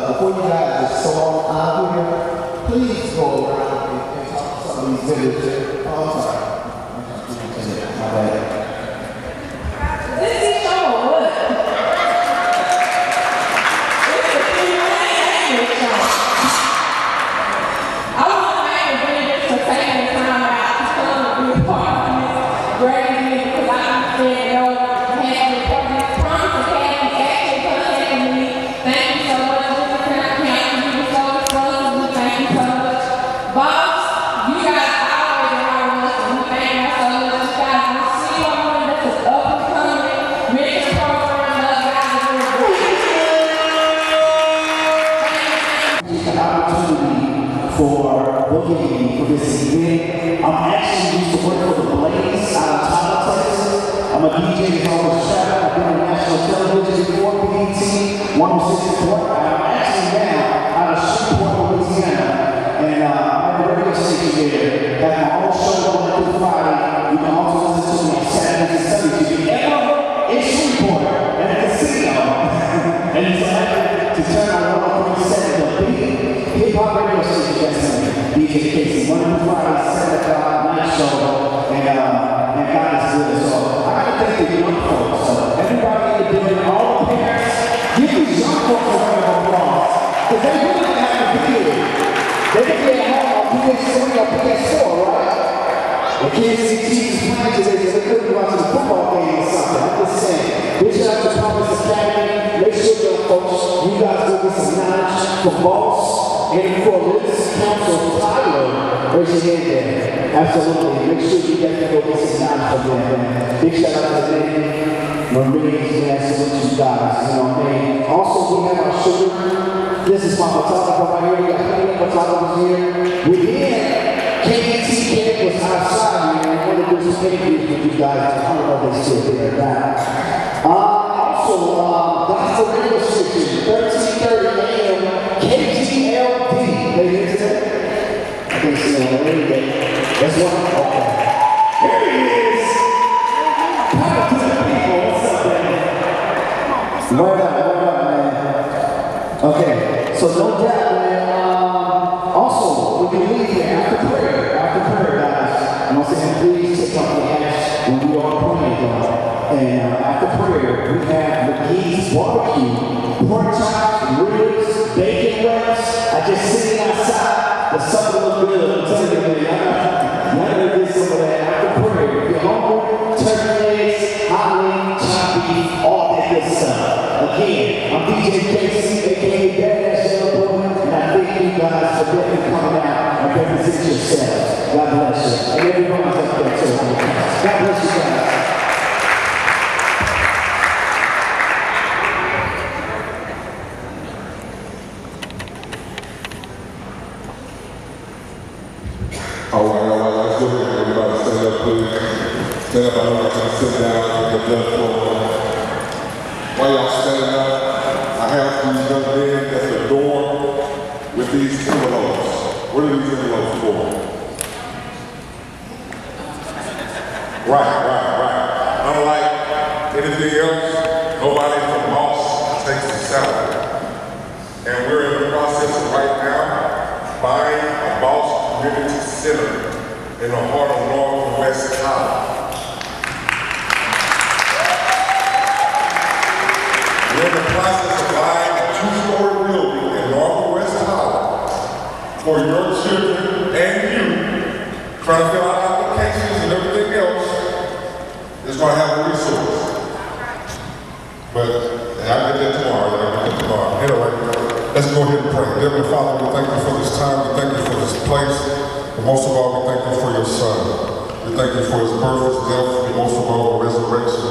Before you guys just so on here, please go around and talk to some of these visitors. Oh, I'm sorry. My bad. This is show what? It's a Q&A show. I want to thank the visitors for taking the time out to come and be a part of this great event because I understand they all have the public promise academy actually contacting me. Thank you so much. Thank you so much. Boss, you guys always around us and we thank you so much. You guys will see our money that's up and coming. Mission program, love guys. An opportunity for booking me for this event. I'm actually used to work for the Blaze out of Tyler, Texas. I'm a DJ who's always traveling. I've been on national television before, BET, 106 Report. I'm actually now out of Shreveport, Louisiana. And I have a radio station there. Got my own show on every Friday. You can also listen to me on Saturdays and Sundays. If you ever in Shreveport at a casino and you decide to turn on 103.7 the big hip-hop radio station, that's DJ Casey. Monday through Friday, 7 o'clock, night show. And God is good. So I got to thank the young folks. So everybody in the building, all the parents, give these young folks a round of applause. Because they really didn't have to be here. They can be at home on PS3 or PS4, right? The kids see Jesus playing today because they couldn't watch the football game or something. I'm just saying. Big shout out to Thomas Academy. Make sure, young folks, you guys go get some knowledge from Boss and for this council Tyler. Raise your hand there. Absolutely. Make sure you definitely go get some knowledge from them, man. Big shout out to them. Marines, man, salute you guys. You know what I mean? Also, we have our sugar. This is my photographer right here. We got plenty of photographers here. We did. KBT was outside, man. I want to do some interviews with you guys. I don't know if they still there or not. Also, that's the radio station, 13:30 a.m. KGLD. They hear today? I can't see on the radio. That's one. Okay. Here he is. Power to the people. What's up, man? Word up, man. Okay. So no doubt, man. Also, we can leave here after prayer, guys. I'm saying, please take off the ash when we are praying, God. And after prayer, we have McGee's Barbecue, pork chops, ribs, bacon wraps. I just sitting outside. The supper was good. I'm telling you, man. Y'all gotta get some of that after prayer. If you're hungry, turkey legs, hot wings, chopped beef, all that good stuff. Again, I'm DJ KC, aka Badass Yellow Boy, and I thank you guys for definitely coming out and represent yourselves. God bless you. And everyone's up there too. God bless you guys. All right, let's go ahead. Everybody stand up, please. Stand up, I don't want you to sit down and get done for. While y'all standing up, I have these young men at the door with these envelopes. What are these envelopes for? Right. Unlike anything else, nobody from Moss takes the salary. And we're in the process of right now buying a Boss Community Center in the heart of Northwest College. We're in the process of buying a 2-story building in Northwest College for your children and you, trying to fill out applications and everything else. It's going to have a resource. But I'll get that tomorrow. Anyway, let's go ahead and pray. Heavenly Father, we thank you for this time. We thank you for this place. But most of all, we thank you for your Son. We thank you for his birth, his death, and most of all, the resurrection.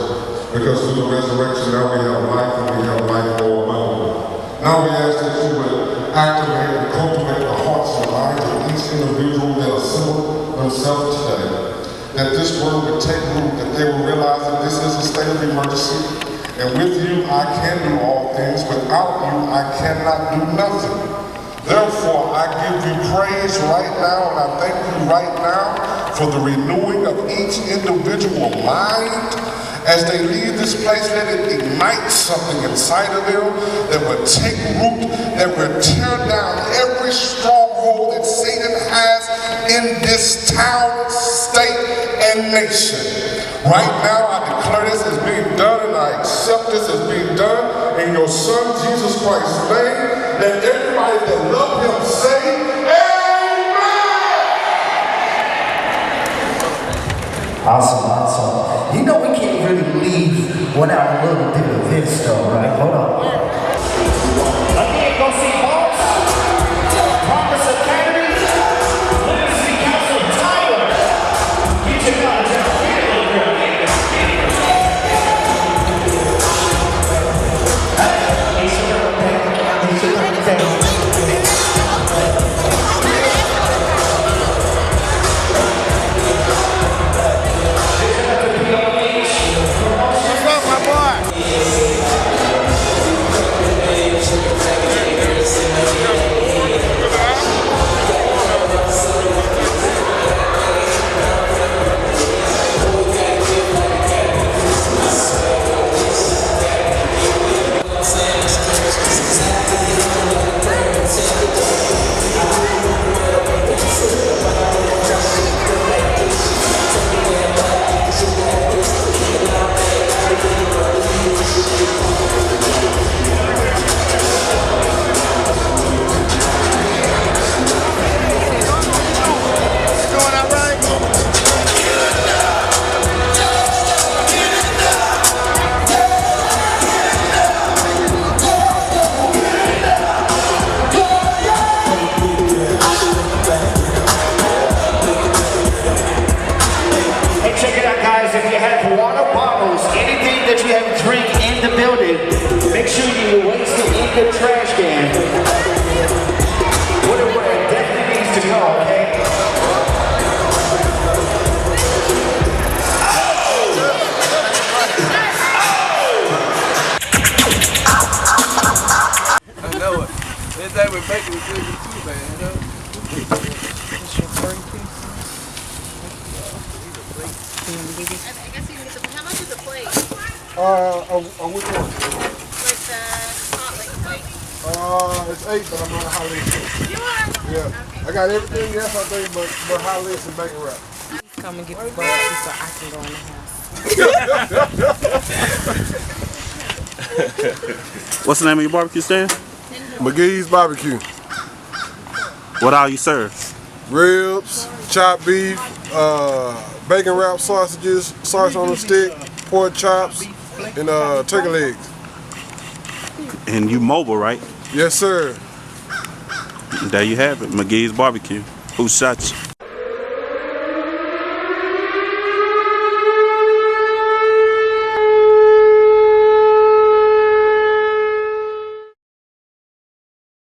Because through the resurrection, now we have life, and we have life more abundantly. Now we ask that you would activate and cultivate the hearts and minds of each individual that assembled themselves today. That this word would take root, that they will realize that this is a state of emergency. And with you, I can do all things. Without you, I cannot do nothing. Therefore, I give you praise right now, and I thank you right now for the renewing of each individual mind. As they leave this place, let it ignite something inside of them that will take root, that will tear down every stronghold that Satan has in this town, state, and nation. Right now, I declare this as being done, and I accept this as being done in your Son, Jesus Christ's name. Let everybody that love him say, Amen! Awesome. You know we can't really leave without a little bit of this though, right? Hold on. Again, go see Boss, Promise Academy, Literacy Council Tyler. Get your contact. What's up, my boy? with bacon is good too, man. I guess you can get the, how much is a plate? Which one? Like the hot lake plate. It's 8, but I'm on a holiday too. You are? Yeah. Okay. I got everything else I think but holidays and bacon wrap. Come and get the barbecue so I can go in the house. What's the name of your barbecue stand? McGee's Barbecue. What all you serve? Ribs, chopped beef, bacon wrap sausages, sausage on a stick, pork chops, and turkey legs. And you mobile, right? Yes, sir. There you have it, McGee's Barbecue. Who shot you?